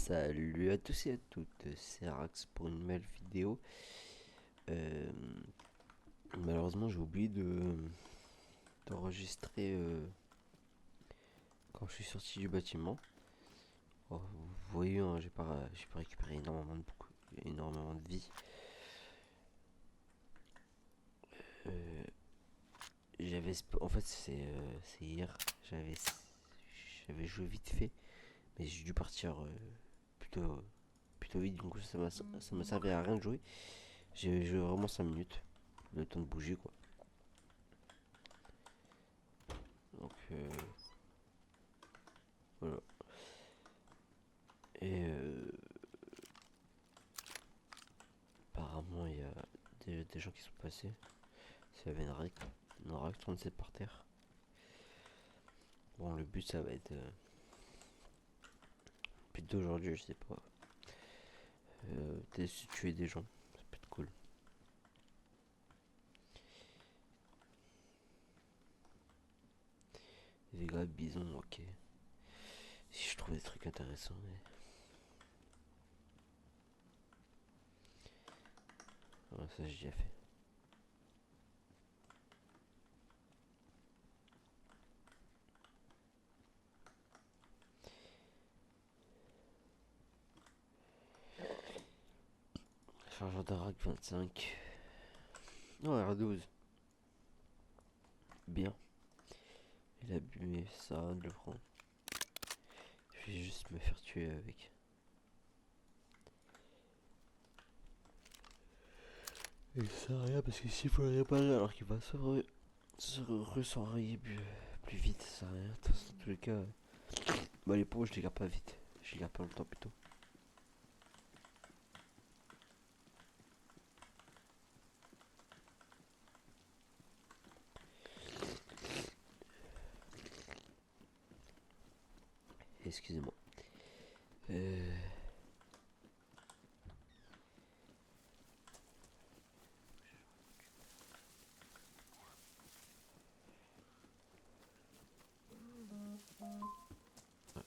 Salut à tous et à toutes, c'est Arax pour une nouvelle vidéo. Euh, Malheureusement, j'ai oublié d'enregistrer quand je suis sorti du bâtiment. Oh, vous voyez, hein, j'ai pas récupéré énormément de vie. Euh, en fait, c'est hier, j'avais joué vite fait, mais j'ai dû partir plutôt, plutôt vite, donc ça m'a servi à rien de jouer. J'ai joué vraiment 5 minutes, le temps de bouger quoi. Donc voilà. Et apparemment, il y a des gens qui sont passés. Il y avait une RAC 37 par terre. Bon, le but, ça va être plutôt aujourd'hui, je sais pas. Peut-être si tuer des gens, ça peut être cool. Les gars, bison, ok. Si je trouve des trucs intéressants, mais. Ouais, ça, j'ai déjà fait. Chargeur de RAC 25. Non, R12. Bien. Il a abîmé ça, de le prendre. Je vais juste me faire tuer avec. Et ça sert à rien parce que s'il faut le réparer alors qu'il va se ressenrailler plus vite, ça sert à rien. Dans tous les cas, bah les pots je les garde pas vite. Je les garde pas longtemps plutôt. Excusez-moi. Euh...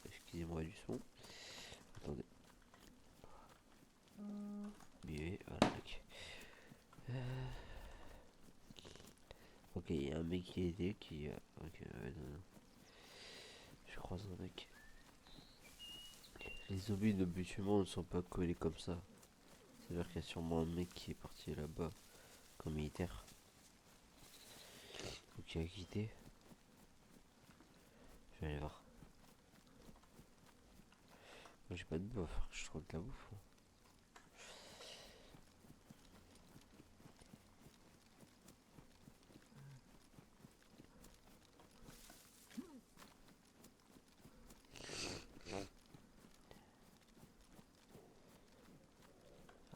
Excusez-moi du son. Attendez. Bien, voilà. Ok, il y a un mec qui est aidé qui. Ok, non. Je croise un mec. Les zombies de bâtiment ne sont pas collés comme ça. C'est-à-dire qu'il y a sûrement un mec qui est parti là-bas comme militaire. Ou qui a quitté. Je vais aller voir. Moi j'ai pas de bouffe, je trouve de la bouffe.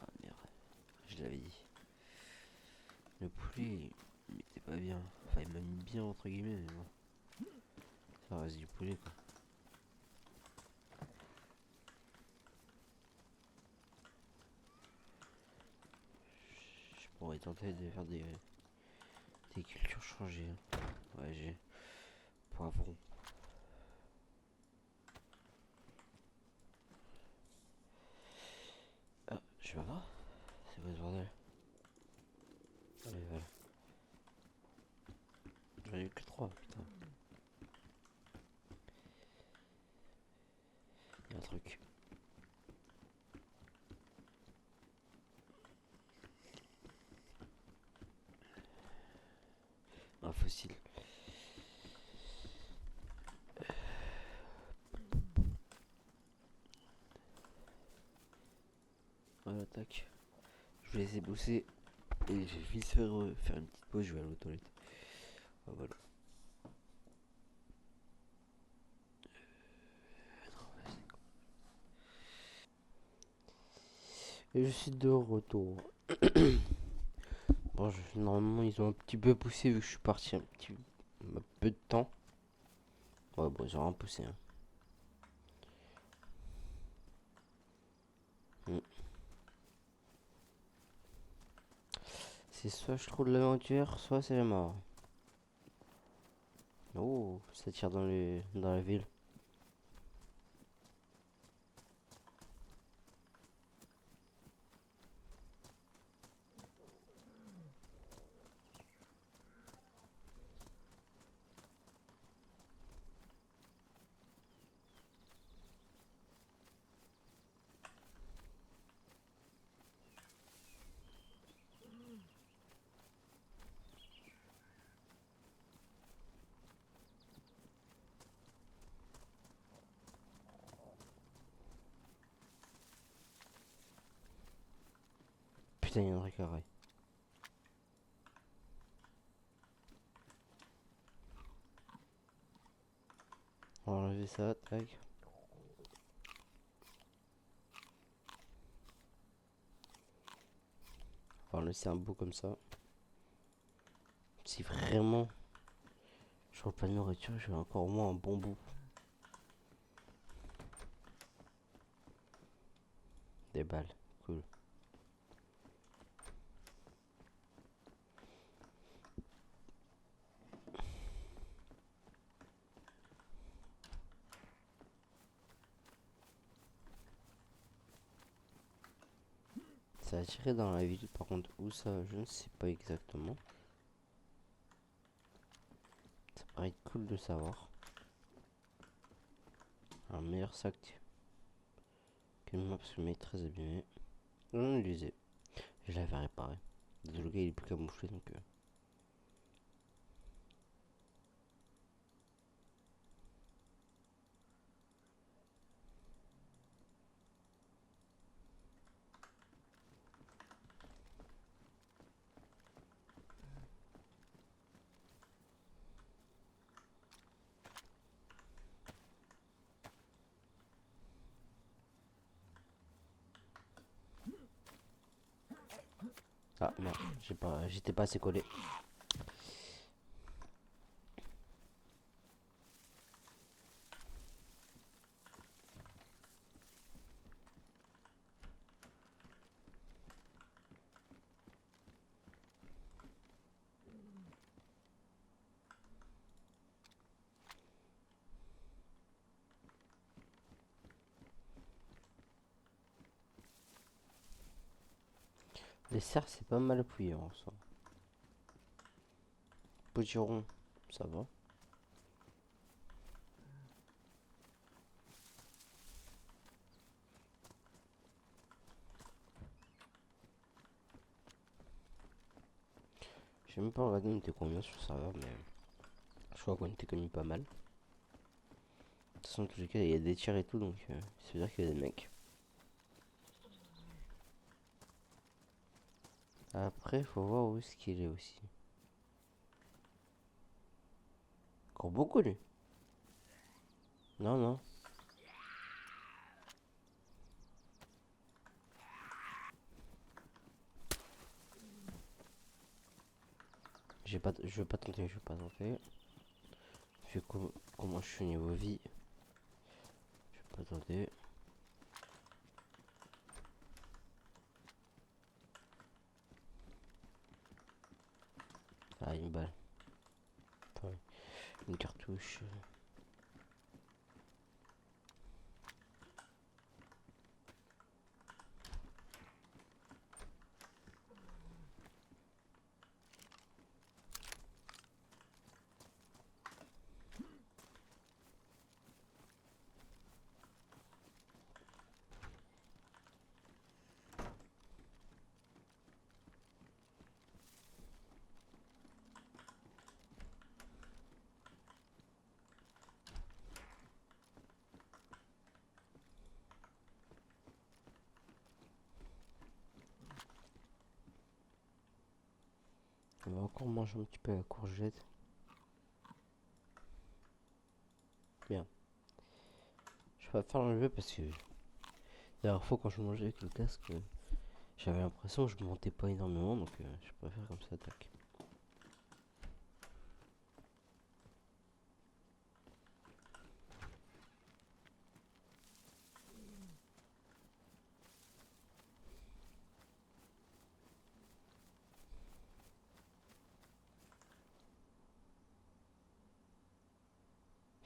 Ah merde, je l'avais dit. Le poulet, il était pas bien. Enfin, il m'a mis bien entre guillemets, mais bon. Ça reste du poulet quoi. Je pourrais tenter de faire des cultures changées. Ouais, j'ai poivron. Ah, je vais voir. C'est quoi ce bordel? Allez, voilà. J'en ai eu que 3, putain. Il y a un truc. Un fossile. Voilà, tac. Je vais laisser bosser. Et je vais vite faire une petite pause. Je vais aller aux toilettes. Ah, voilà. Et je suis de retour. Bon, normalement, ils ont un petit peu poussé vu que je suis parti un peu de temps. Ouais, bon, ils ont rien poussé. Hein. Mm. C'est soit je trouve de l'aventure, soit c'est la mort. Oh, ça tire dans la ville. putain, il y a un vrai carré. On va enlever ça, tac. On va laisser un bout comme ça. Si vraiment je vois pas de nourriture, j'ai encore au moins un bon bout. Des balles, cool. Ça a tiré dans la ville, par contre où ça, je ne sais pas exactement. Ça paraît être cool de savoir. Un meilleur sac que moi parce que le mec est très abîmé. Non, il l'usait. Je l'avais réparé. Le gars il est plus camouflé donc. Ah merde, j'étais pas assez collé. Les cerfs c'est pas mal appuyé en soi. Potiron, ça va. J'ai même pas regardé on était combien sur le serveur mais je crois qu'on était quand même pas mal. De toute façon, en tous les cas, il y a des tirs et tout, donc ça veut dire qu'il y a des mecs. Après, faut voir où est-ce qu'il est aussi. Encore beaucoup, lui. Non, non. Je vais pas tenter, je vais pas tenter. Vu comment je suis niveau vie. Je vais pas tenter. Ah, une balle. Enfin, une cartouche. On va encore manger un petit peu la courgette. Bien. Je vais pas faire l'enlever parce que la dernière fois quand je mangeais avec le casque, j'avais l'impression que je montais pas énormément, donc je préfère comme ça, tac.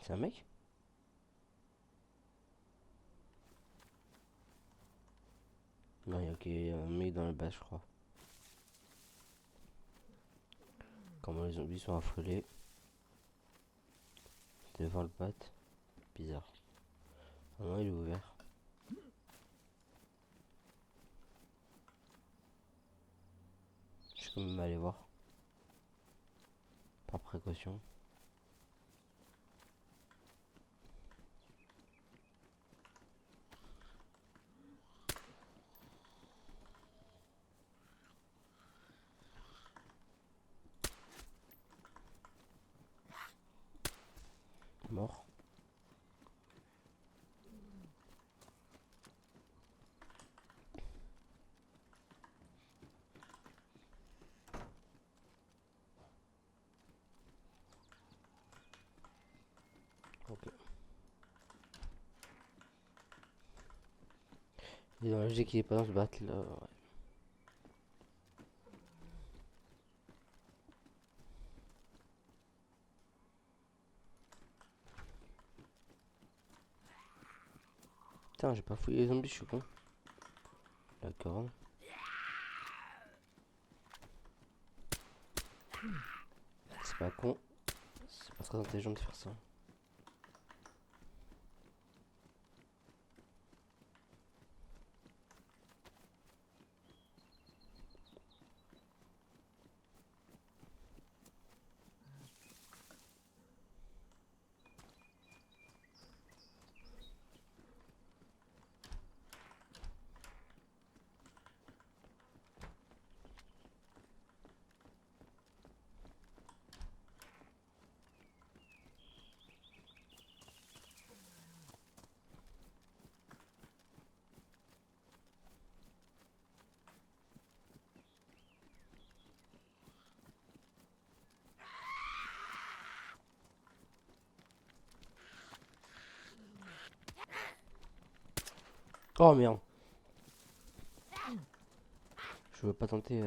C'est un mec? Non, il y a un mec dans le bas, je crois. Comment les zombies sont affolés. Devant le bat. Bizarre. Ah non, il est ouvert. Je vais quand même aller voir. Par précaution. Et dans la logique qu'il est pas dans ce battle là. Ouais. Putain, j'ai pas fouillé les zombies, je suis con. D'accord. C'est pas con. C'est pas très intelligent de faire ça. Oh merde. Je veux pas tenter.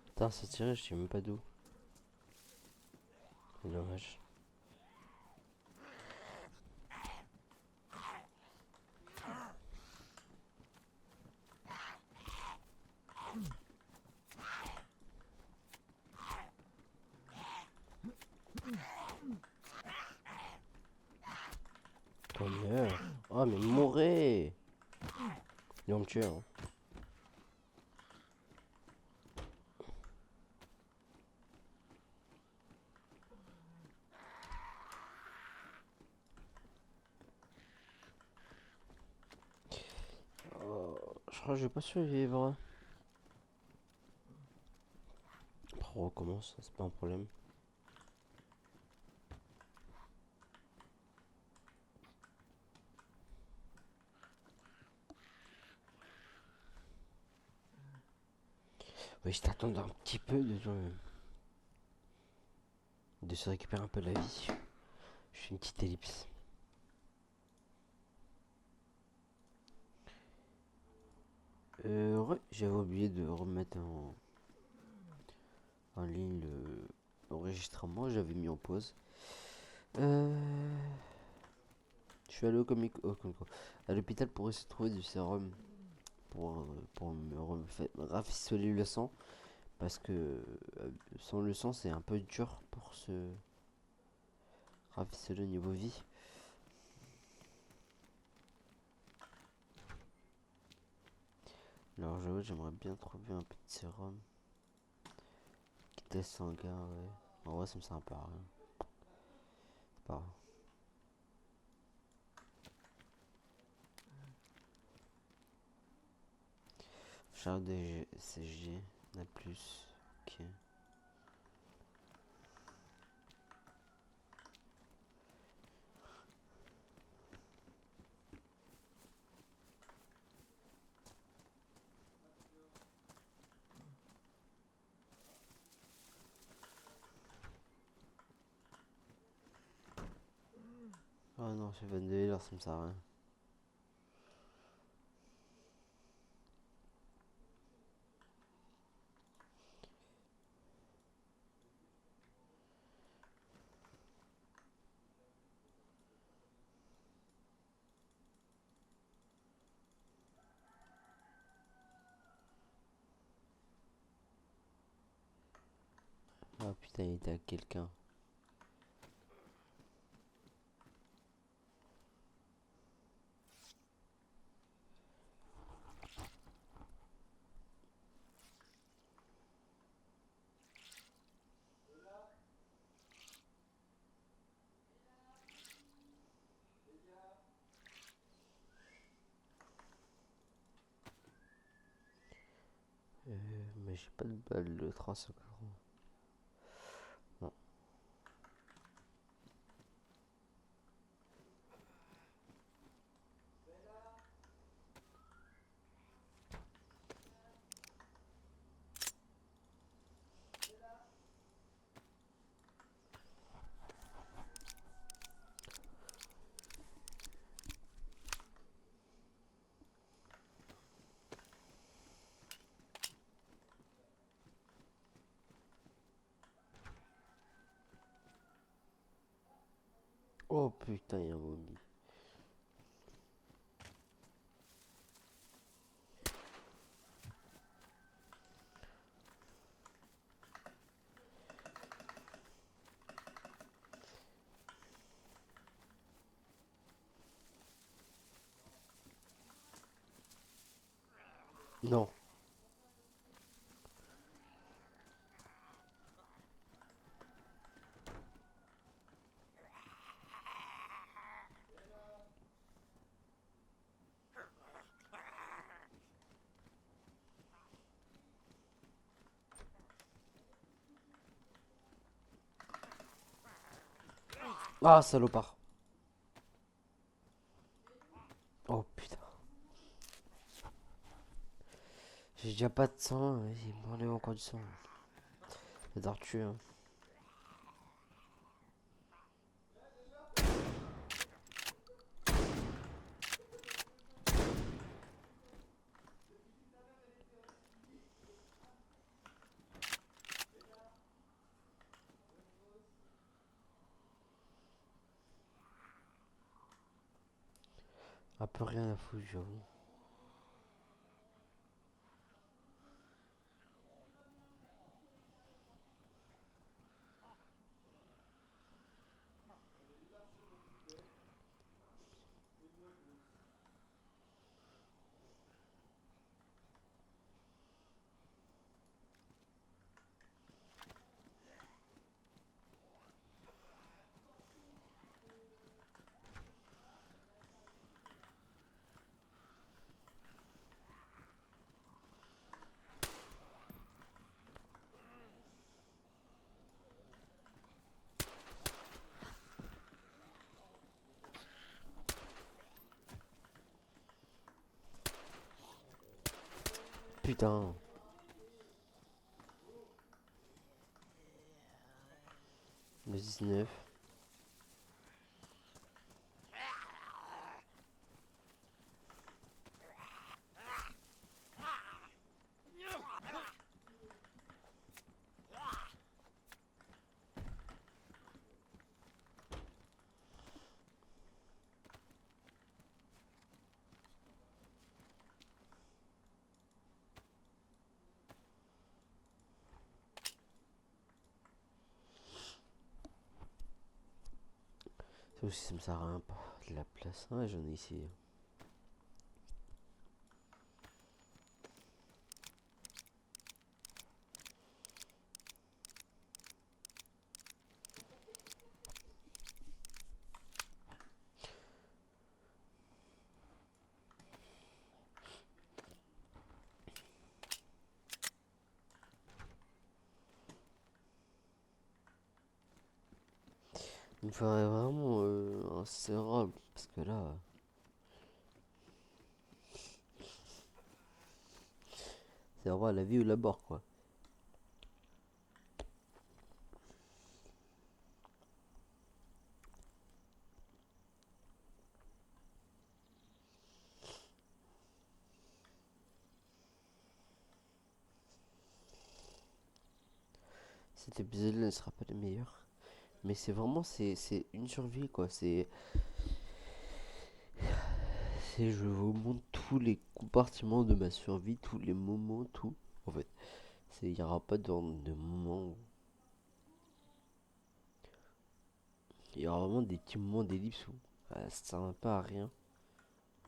Putain, ça tirait, je sais même pas d'où. C'est dommage. Tant mieux. Oh mais mourrez. Ils vont me tuer hein. Oh, je crois que je vais pas survivre. Après on recommence, c'est pas un problème. Oui, je t'attends un petit peu de se récupérer un peu de la vie. Je fais une petite ellipse. Ouais, j'avais oublié de remettre en ligne l'enregistrement, j'avais mis en pause. Euh, je suis allé à l'hôpital pour essayer de trouver du sérum pour me rafistoler le sang parce que sans le sang c'est un peu dur pour se rafistoler au niveau vie. Alors j'aimerais bien trouver un peu de sérum qui teste sanguin, ouais. En vrai ça me sert un peu à rien. C'est pas grave. Charles de CG, n'a plus. Ok. Oh non, c'est 22 heures, ça me sert à rien. Oh putain, il était à quelqu'un. Mais j'ai pas de balle de trace encore. Non. Oh putain, il y a un vomi. Non. Ah, salopard. Oh putain. J'ai déjà pas de sang, il m'enlève encore du sang. J'adore tuer. Hein. Un peu rien à foutre, j'avoue. Putain. Le 19. Ça aussi, ça me sert à rien. De la place. Ouais, j'en ai ici. Il me faudrait vraiment un sérum. Parce que là, c'est vraiment la vie ou la mort, quoi. Cet épisode-là ne sera pas le meilleur. Mais c'est vraiment, c'est une survie, quoi. Je vous montre tous les compartiments de ma survie, tous les moments, tout. En fait, il n'y aura pas de moments où... Il y aura vraiment des petits moments d'ellipse où ça sert un peu à rien.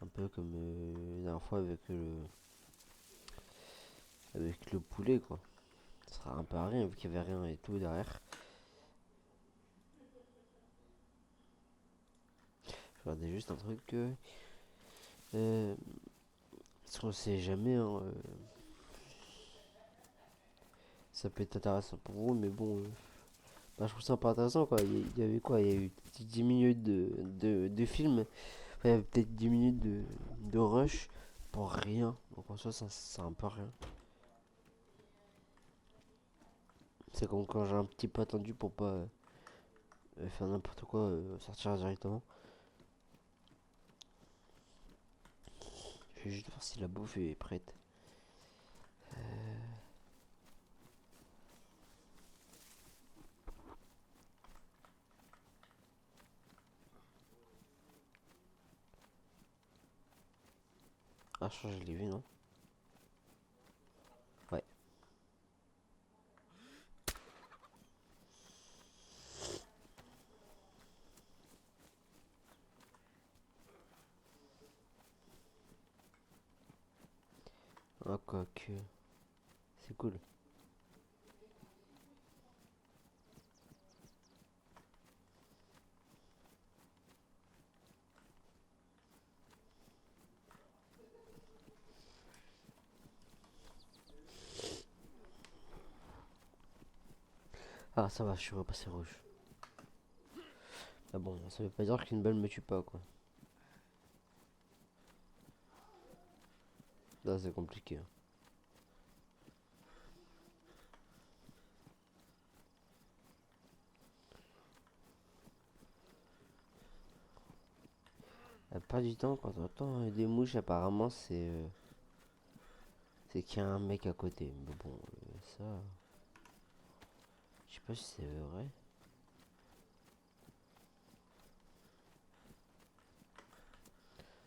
Un peu comme la dernière fois avec le poulet, quoi. Ça sera un peu à rien vu qu'il y avait rien et tout derrière. Je regardais juste un truc que... parce qu'on sait jamais, hein, ça peut être intéressant pour vous, mais bon... bah, je trouve ça pas intéressant, quoi. Il y avait quoi? Il y a eu 10 minutes de film. Enfin, il y avait peut-être 10 minutes de rush pour rien. Donc en soi, ça sert un peu à rien. C'est comme quand j'ai un petit peu attendu pour pas faire n'importe quoi, sortir directement. Je vais juste voir si la bouffe est prête. Ah, je crois que je l'ai vu, non? Ouais. Ah, quoique. C'est cool. Ah, ça va, je suis repassé rouge. Ah bon, ça veut pas dire qu'une balle me tue pas, quoi. Là, c'est compliqué, hein. La plupart du temps, quand on entend des mouches, apparemment, c'est qu'il y a un mec à côté. Mais bon, ça. Je sais pas si c'est vrai.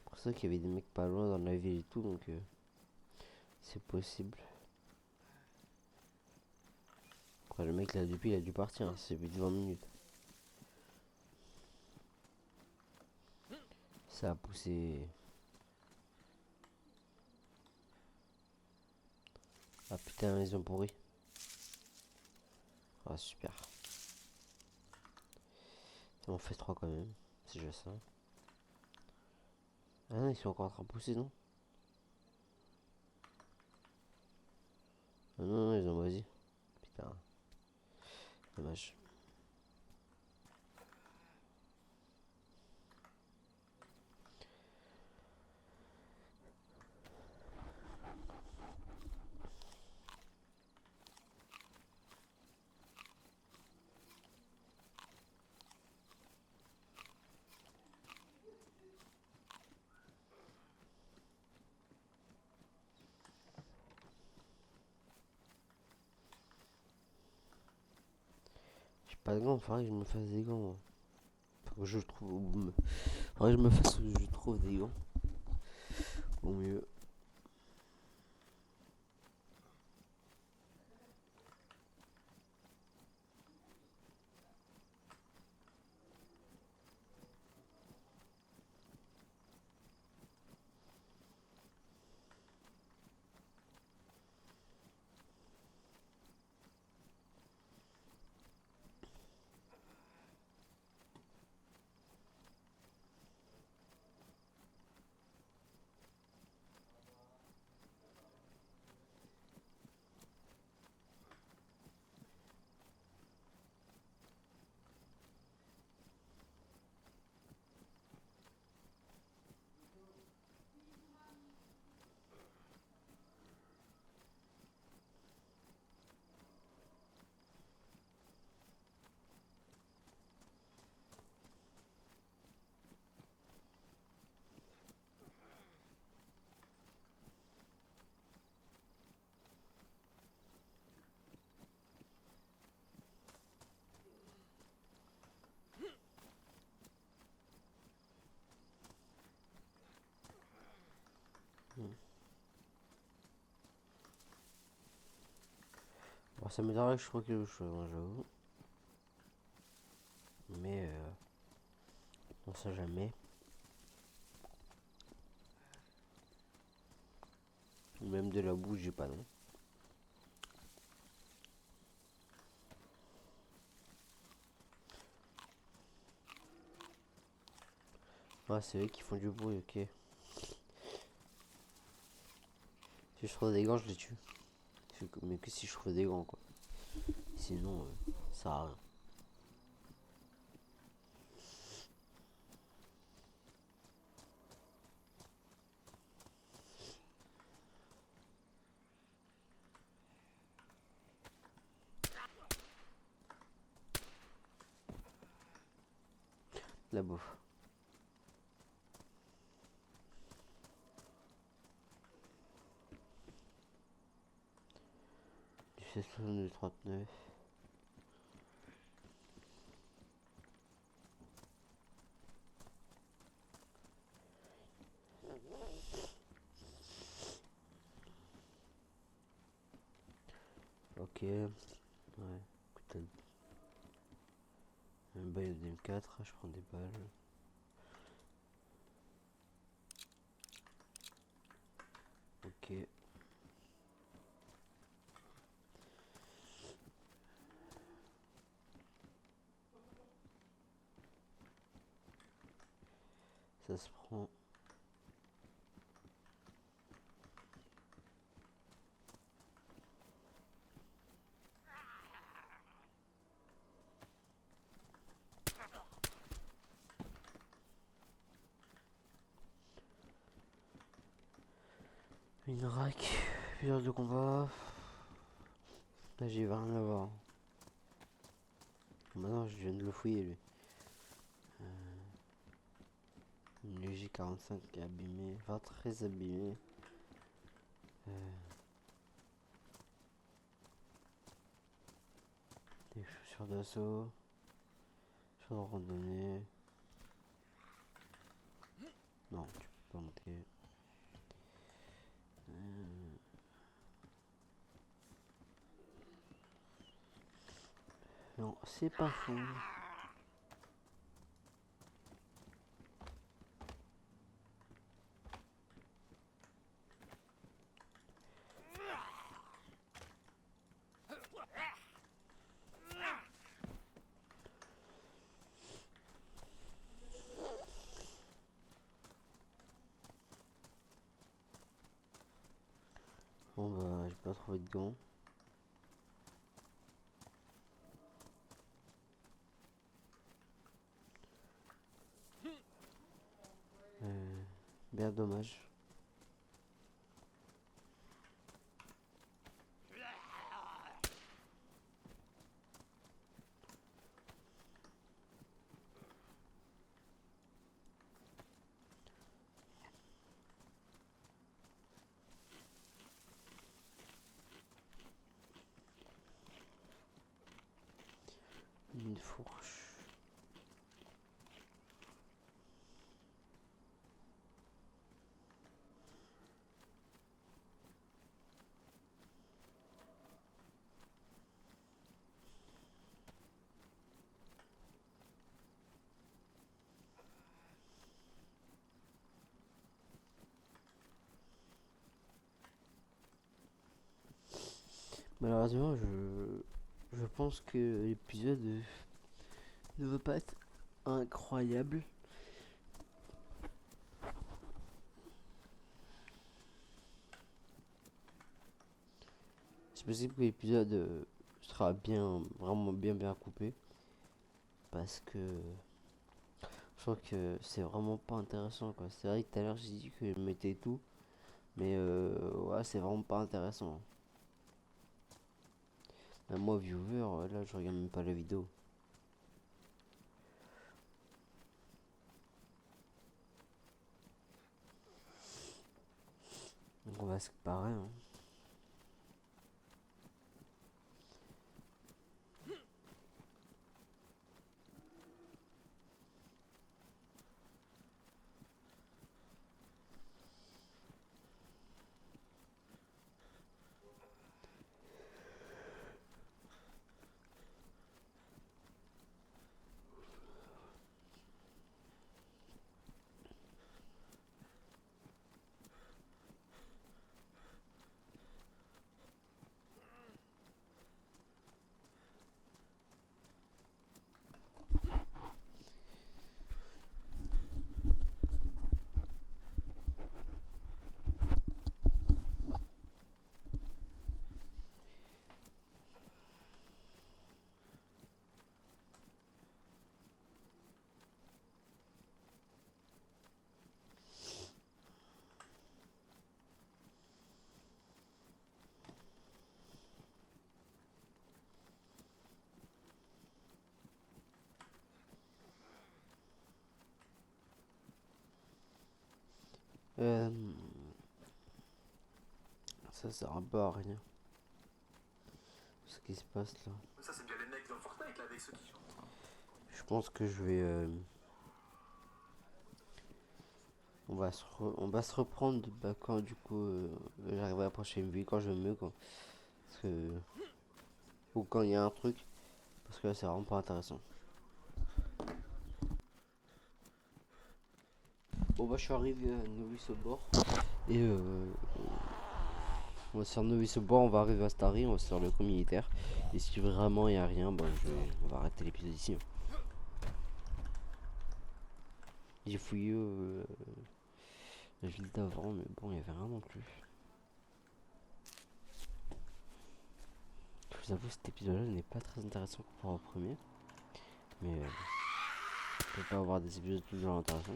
Pour ça qu'il y avait des mecs pas loin dans la ville et tout, donc c'est possible. Après, le mec là, depuis, il a dû partir, hein, c'est plus de 20 minutes. Ça a poussé. Ah putain, ils ont pourri. Ah, super. Ça m'en fait 3 quand même. C'est déjà ça. Ah non, ils sont encore en train de pousser, non? Ah non, non, ils ont moisi. Putain, dommage. J'ai pas de gants, faudrait que je me fasse des gants, moi. Faut que je trouve. Faudrait que je me fasse. Je trouve des gants. Au mieux. Bon, ça m'étonnerait que je trouve quelque chose, hein, j'avoue. Mais on sait jamais. Même de la bouche, j'ai pas non. Ah, c'est eux qui font du bruit, ok. Si je trouve des gants, je les tue. Mais que si je trouve des gants, quoi. Sinon, ça sert à rien. La bouffe. Du 16 de 39. Ouais. Écoute, un bail de M4, je prends des balles. Ok. Ça se prend. Une rack, plusieurs de combat. Là j'ai rien à voir. Maintenant je viens de le fouiller lui. Une UG 45 qui est abîmée, enfin très abîmée. Des chaussures d'assaut, chaussures de randonnée. Non, tu peux pas monter. Non, c'est pas fou. Bon bah j'ai pas trouvé de gants. Bien dommage. Une fourche. Malheureusement, je pense que l'épisode ne va pas être incroyable. C'est possible que l'épisode sera bien, vraiment bien coupé. Parce que je trouve que c'est vraiment pas intéressant quoi. C'est vrai que tout à l'heure j'ai dit que je mettais tout. Mais ouais, c'est vraiment pas intéressant. Même moi, viewer, là je regarde même pas la vidéo. Donc on va se séparer. Hein. Euh, Ça sert un peu à rien. Ce qui se passe là. Ça c'est bien les mecs dans Fortnite là avec ceux qui chantent. Je pense que je vais. On va se reprendre quand du coup j'arriverai à la prochaine vie quand je vais mieux quoi. Parce que ou quand il y a un truc, parce que là c'est vraiment pas intéressant. Bon bah je suis arrivé à Novi-Sobor et on va se faire Novi-Sobor, on va arriver à Stary, on va se faire le camp militaire. Et si vraiment il y a rien, bah on va arrêter l'épisode ici, hein. J'ai fouillé la ville d'avant, mais bon, il y avait rien non plus. Je vous avoue, cet épisode-là n'est pas très intéressant comparé au premier. Mais on peut pas avoir des épisodes toujours intéressants.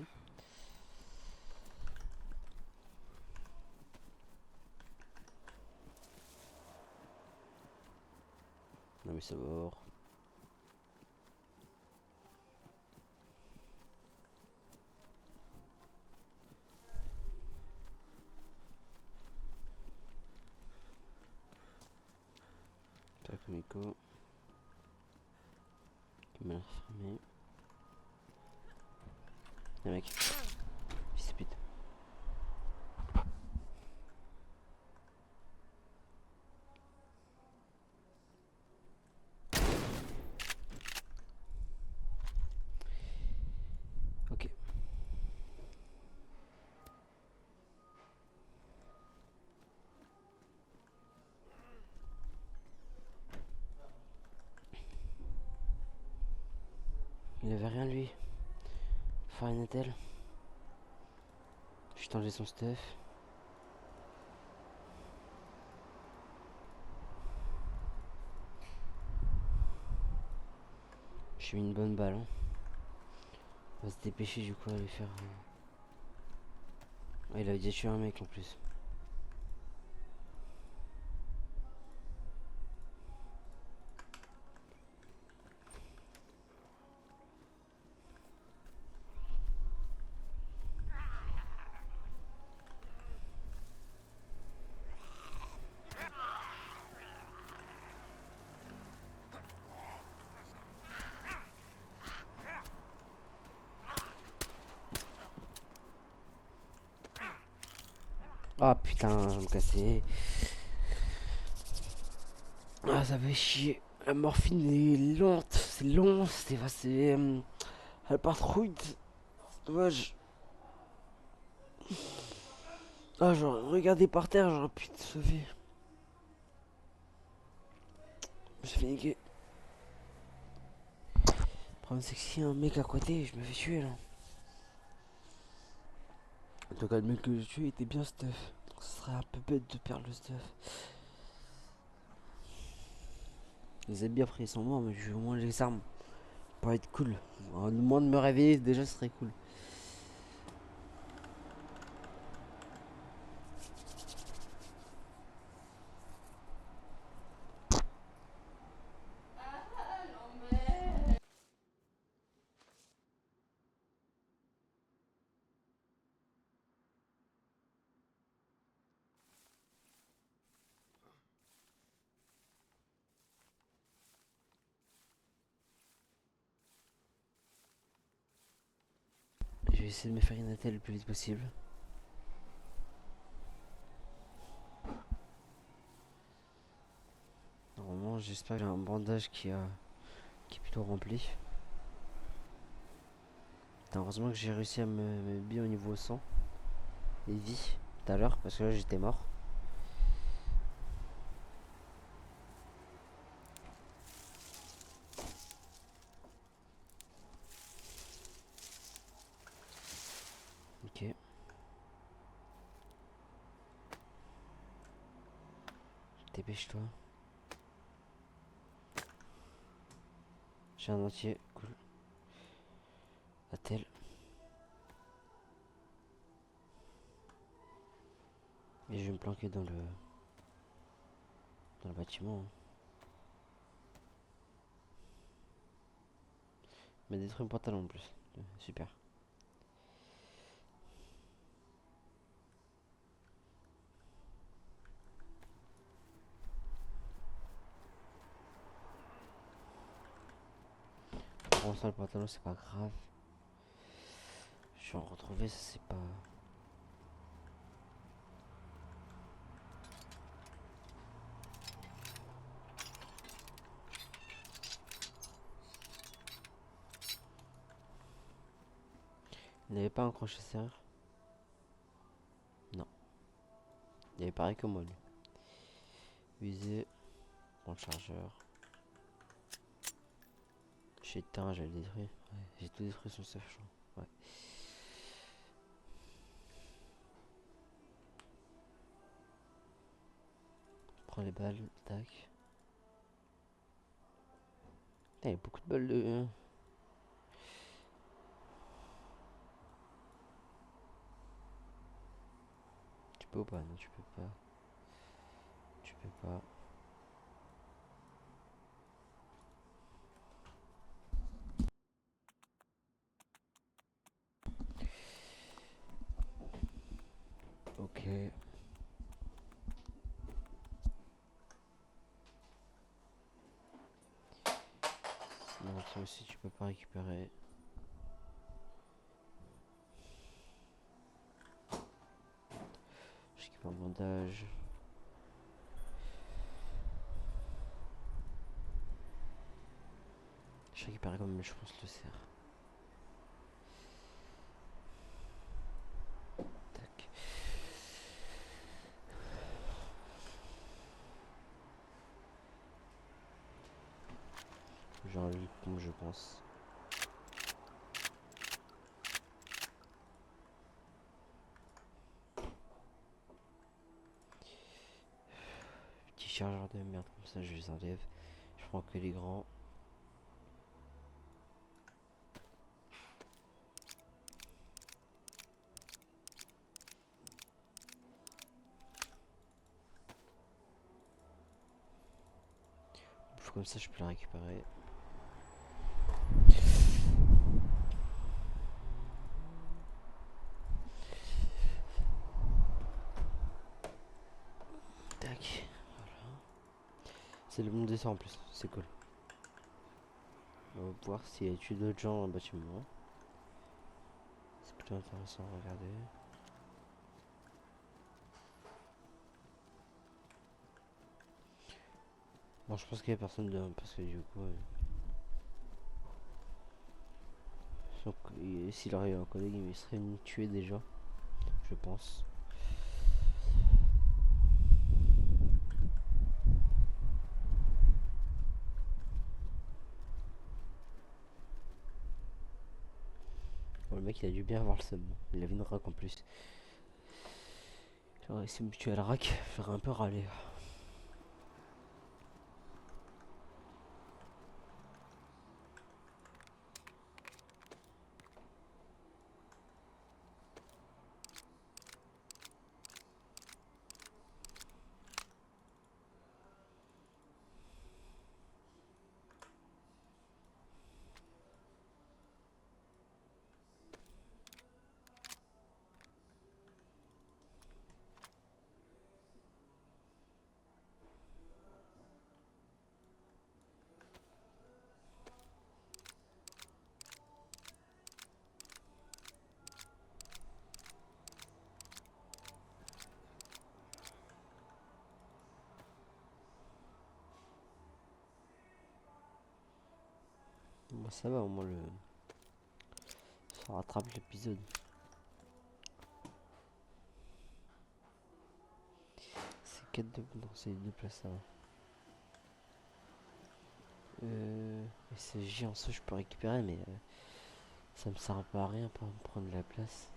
Non mais ça va. Tac, Miko. Qui m'a l'air fermé. Y'a mec. Fils de pute. Ok. Il avait rien lui. Farine Intel. J'ai changé son stuff. J'ai mis une bonne balle, hein. On va se dépêcher du coup à aller faire. Ah, il avait déjà tué un mec en plus. Ah putain, je vais me casser. Ah, ça fait chier. La morphine est lente, c'est long, c'est elle part trop vite. C'est dommage. Ah, j'aurais regardé par terre, j'aurais pu te sauver. Je me suis fait niquer. Le problème, c'est que s'il y a un mec à côté, je me fais tuer là. En tout cas, le mec que j'ai tué était bien stuff. Donc, ce serait un peu bête de perdre le stuff. Les amis après ils sont morts, mais j'ai au moins les armes. Pour être cool. Au moins de me réveiller, déjà, ce serait cool. Je vais essayer de me faire une attelle le plus vite possible. Normalement, j'espère que j'ai un bandage qui est plutôt rempli. Putain, heureusement que j'ai réussi à me bien au niveau sang et vie tout à l'heure, parce que là j'étais mort. Ok. Dépêche-toi. J'ai un entier, cool. Attelle. Et je vais me planquer dans le bâtiment, hein. Mais détruit mon pantalon en plus. Super. Bon, ça, le pantalon, c'est pas grave. Je vais en retrouver, ça c'est pas. Il n'y avait pas un crochet serrure? Non. Il avait pareil que moi, lui. Visée. Prends le chargeur. J'ai éteint, j'avais détruit. Ouais, j'ai tout détruit sur ce champ. Ouais. Prends les balles, tac. Putain, il y a beaucoup de balles de. Tu peux ou pas? Non, tu peux pas. Tu peux pas. Ok. Non, ça aussi, tu peux pas récupérer. Je récupère un bandage. Je récupère quand même, je pense, le cerf. Tac. J'ai enlevé le pompe, je pense. Petit chargeur de merde, comme ça, je les enlève. Je prends que les grands. Comme ça, je peux la récupérer. Tac. Voilà. C'est le monde des en plus, c'est cool. On va voir s'il y a tué d'autres gens dans le bâtiment. C'est plutôt intéressant à regarder. Bon, je pense qu'il y a personne dedans parce que du coup. Donc, s'il aurait eu un collègue, il serait venu tuer déjà, je pense. Bon, le mec, il a dû bien avoir le seum. Il avait une rack en plus. Genre, si me tuer à la rack, j'aurais un peu râlé. Bon, ça va, au moins le. Ça rattrape l'épisode. C'est 4 de. Non, c'est 2 places, ça va. Et c'est géant, ça je peux récupérer, mais ça me sert pas à rien pour me prendre de la place.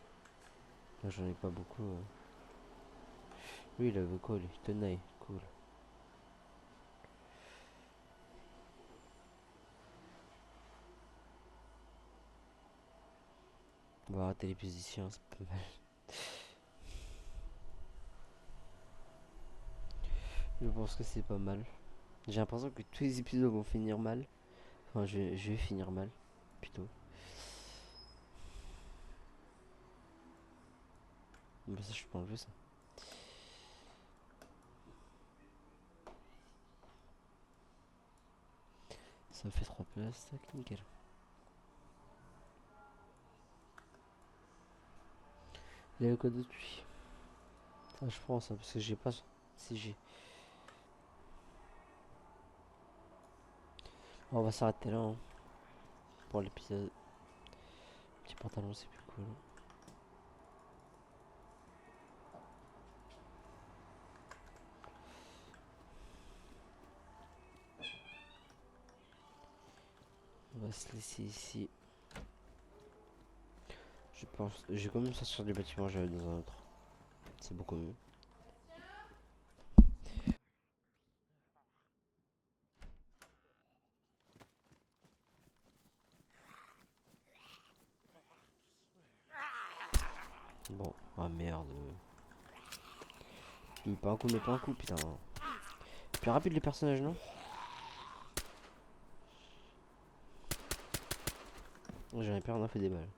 Là, j'en ai pas beaucoup. Lui, il avait quoi, lui? Tenaille, cool. On va arrêter l'épisode ici, hein, c'est pas mal. Je pense que c'est pas mal. J'ai l'impression que tous les épisodes vont finir mal. Enfin, je vais finir mal, plutôt. Bah, ça, je peux enlever ça. Ça me fait 3 places, tac, nickel. Il y a le code de tuy. Ça, je prends ça, parce que j'ai pas. Si j'ai. On va s'arrêter là, hein, pour l'épisode. Petit pantalon, c'est plus cool. cool. On va se laisser ici. Je pense. J'ai quand même sortir du bâtiment, j'allais dans un autre. C'est beaucoup mieux. Bon, ah merde. Mais pas un coup, putain. Plus rapide les personnages, non? J'en ai peur, on a fait des balles.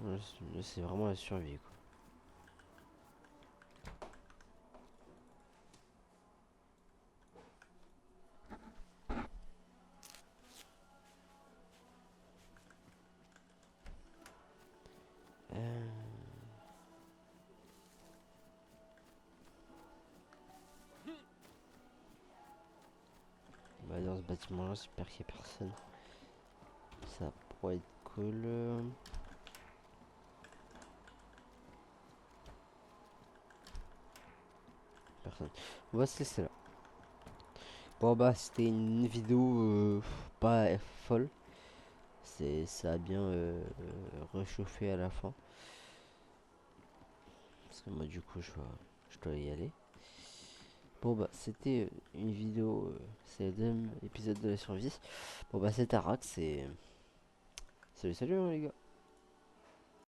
Là, c'est vraiment la survie, quoi. Euh, Bah, dans ce bâtiment-là, j'espère qu'il n'y a personne. Ça pourrait être cool. Personne. On va se laisser là. Bon bah c'était une vidéo pas folle. Ça a bien réchauffé à la fin. Parce que moi du coup je dois y aller. Bon bah c'était une vidéo, c'est le deuxième épisode de la survie. Bon bah c'était Arax et salut salut hein, les gars.